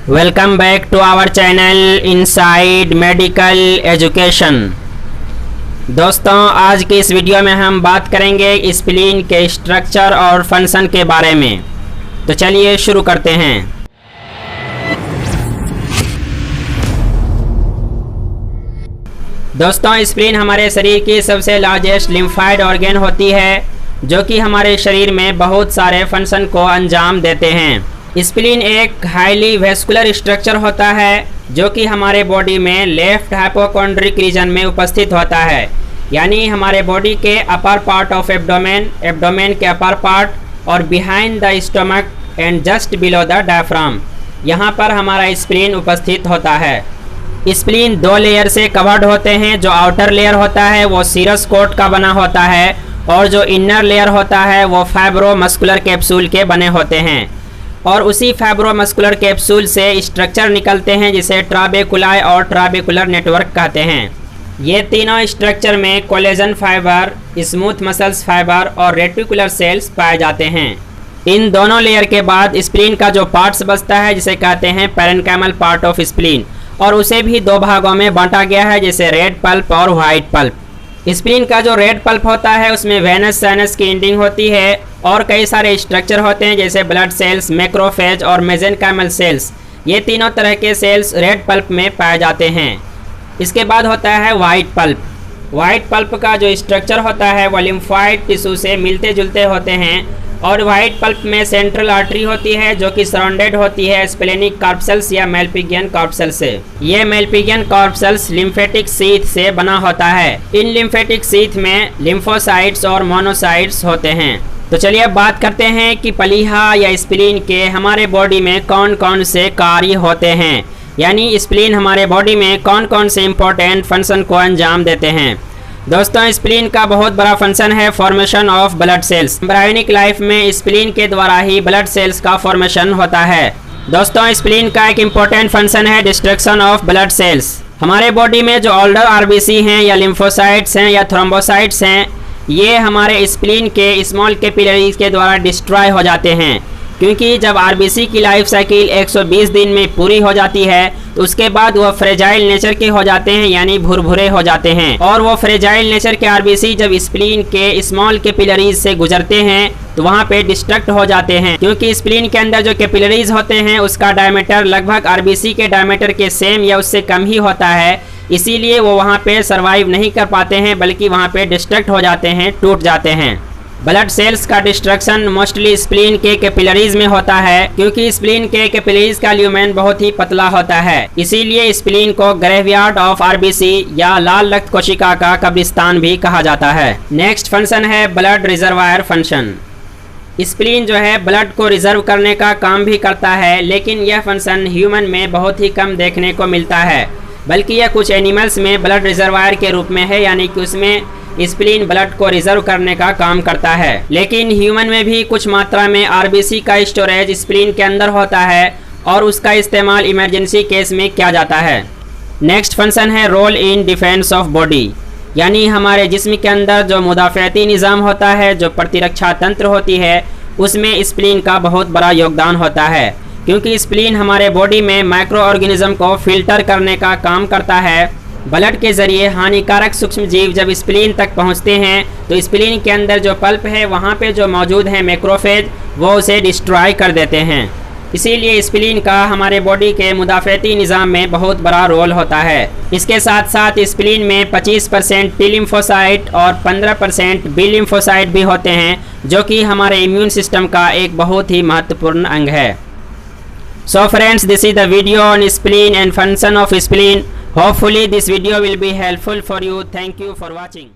Welcome back to our channel inside medical education. दोस्तों, आज की इस वीडियो में हम बात करेंगे स्प्लीन के स्ट्रक्चर और फंक्शन के बारे में। तो चलिए शुरू करते हैं। दोस्तों, स्प्लीन हमारे शरीर की सबसे लार्जेस्ट लिम्फाइड ऑर्गन होती है जो कि हमारे शरीर में बहुत सारे फंक्शन को अंजाम देते हैं। स्प्लीन एक हाईली वेस्कुलर स्ट्रक्चर होता है जो कि हमारे बॉडी में लेफ्ट हाइपोकॉन्ड्रिक रीजन में उपस्थित होता है, यानी हमारे बॉडी के अपर पार्ट ऑफ एब्डोमेन के अपर पार्ट और behind the stomach and just below the diaphragm, यहाँ पर हमारा स्प्लीन उपस्थित होता है। स्प्लीन दो लेयर से कवर्ड होते हैं। जो आउटर लेयर होता है वो सीरस कोट का बना होता है और जो इनर लेयर होता है वो फाइब्रोमस्कुलर कैप्सूल के बने होते हैं, और उसी फाइब्रोमस्कुलर कैप्सूल से स्ट्रक्चर निकलते हैं जिसे ट्राबेकुलाई और ट्राबेकुलर नेटवर्क कहते हैं। ये तीनों स्ट्रक्चर में collagen fibre, smooth muscles fibre और रेटिकुलर सेल्स पाए जाते हैं। इन दोनों लेयर के बाद स्प्लीन का जो पार्ट्स बचता है जिसे कहते हैं पैरेन्काइमल पार्ट ऑफ स्प्लीन, और उसे भी दो भागों में बांटा गया है, जैसे रेड पल्प और वाइट पल्प। स्प्लीन का जो रेड पल्प होता है उसमें वेनस साइनस की एंडिंग होती है और कई सारे स्ट्रक्चर होते हैं जैसे ब्लड सेल्स, मैक्रोफेज और मेसेनकाइमल सेल्स। ये तीनों तरह के सेल्स रेड पल्प में पाए जाते हैं। इसके बाद होता है वाइट पल्प। वाइट पल्प का जो स्ट्रक्चर होता है वो लिम्फॉइड टिश्यू से मिलते जुलते होते हैं, और वाइट पल्प में सेंट्रल आर्टरी होती है जो कि सराउंडेड होती है स्प्लेनिक कार्पसेल्स या मेलपिगियन कार्पसेल से। ये मेलपिगियन कार्पसेल्स लिम्फेटिक सीथ से बना होता है। इन लिम्फेटिक सीथ में लिम्फोसाइट्स और मोनोसाइट्स होते हैं। तो चलिए अब बात करते हैं कि प्लीहा या स्प्लीन के हमारे बॉडी में कौन कौन से कार्य होते हैं, यानी स्प्लीन हमारे बॉडी में कौन कौन से इम्पोर्टेंट फंक्शन को अंजाम देते हैं। दोस्तों, स्प्लीन का बहुत बड़ा फंक्शन है formation of blood cells. Embryonic life में स्प्लीन के द्वारा ही ब्लड सेल्स का फॉर्मेशन होता है। दोस्तों, स्प्लीन का एक इम्पोर्टेंट फंक्शन है डिस्ट्रक्शन ऑफ ब्लड सेल्स। हमारे बॉडी में जो ओल्डर आरबीसी हैं या लिम्फोसाइट्स हैं या थ्रोम्बोसाइट्स हैं, ये हमारे स्प्लीन के स्मॉल कैपिलरीज के द्वारा डिस्ट्रॉय हो जाते हैं, क्योंकि जब आरबीसी की लाइफ साइकिल 120 दिन में पूरी हो जाती है तो उसके बाद वह फ्रेजाइल नेचर के हो जाते हैं, यानी भुरभुरे हो जाते हैं। और वो फ्रेजाइल नेचर के आरबीसी जब स्प्लीन के स्मॉल कैपिलरीज से गुजरते हैं तो वहाँ पे डिस्ट्रक्ट हो जाते हैं, क्योंकि स्प्लीन के अंदर जो कैपिलरीज होते हैं उसका डायमीटर लगभग आरबीसी के डायमीटर के सेम या उससे कम ही होता है। इसीलिए वो वहाँ पे सर्वाइव नहीं कर पाते हैं, बल्कि वहाँ पे डिस्ट्रक्ट हो जाते हैं, टूट जाते हैं। ब्लड सेल्स का डिस्ट्रक्शन मोस्टली स्प्लीन के कैपिलरीज में होता है, क्योंकि स्प्लीन के कैपिलरीज का ल्यूमेन बहुत ही पतला होता है। इसीलिए स्प्लीन को ग्रेवयार्ड ऑफ आरबीसी या लाल रक्त कोशिका का कब्रिस्तान भी कहा जाता है। नेक्स्ट फंक्शन है ब्लड रिजर्वायर फंक्शन। स्प्लीन जो है ब्लड को रिजर्व करने का काम भी करता है, लेकिन यह फंक्शन ह्यूमन में बहुत ही कम देखने को मिलता है, बल्कि यह कुछ एनिमल्स में ब्लड रिजर्वायर के रूप में है, यानी कि उसमें स्प्लीन ब्लड को रिजर्व करने का काम करता है। लेकिन ह्यूमन में भी कुछ मात्रा में आरबीसी का स्टोरेज स्प्लीन के अंदर होता है और उसका इस्तेमाल इमरजेंसी केस में किया जाता है। नेक्स्ट फंक्शन है role in defence of body, यानी हमारे जिस्म के अंदर जो मुदाफ़ाती निज़ाम होता है, जो प्रतिरक्षा तंत्र होती है, उसमें स्प्लीन का बहुत बड़ा योगदान होता है, क्योंकि स्प्लीन हमारे बॉडी में माइक्रो ऑर्गेनिज्म को फिल्टर करने का काम करता है। ब्लड के जरिए हानिकारक सूक्ष्म जीव जब स्प्लीन तक पहुंचते हैं तो स्प्लीन के अंदर जो पल्प है वहां पे जो मौजूद है मैक्रोफेज, वो उसे डिस्ट्रॉय कर देते हैं। इसीलिए स्प्लीन का हमारे बॉडी के मुदाफ़ाती निज़ाम में बहुत बड़ा रोल होता है। इसके साथ साथ स्प्लीन में 25% टी लिम्फोसाइट और 15% बी लिम्फोसाइट भी होते हैं, जो कि हमारे इम्यून सिस्टम का एक बहुत ही महत्वपूर्ण अंग है। So friends, this is the video on spleen and function of spleen. Hopefully this video will be helpful for you. Thank you for watching.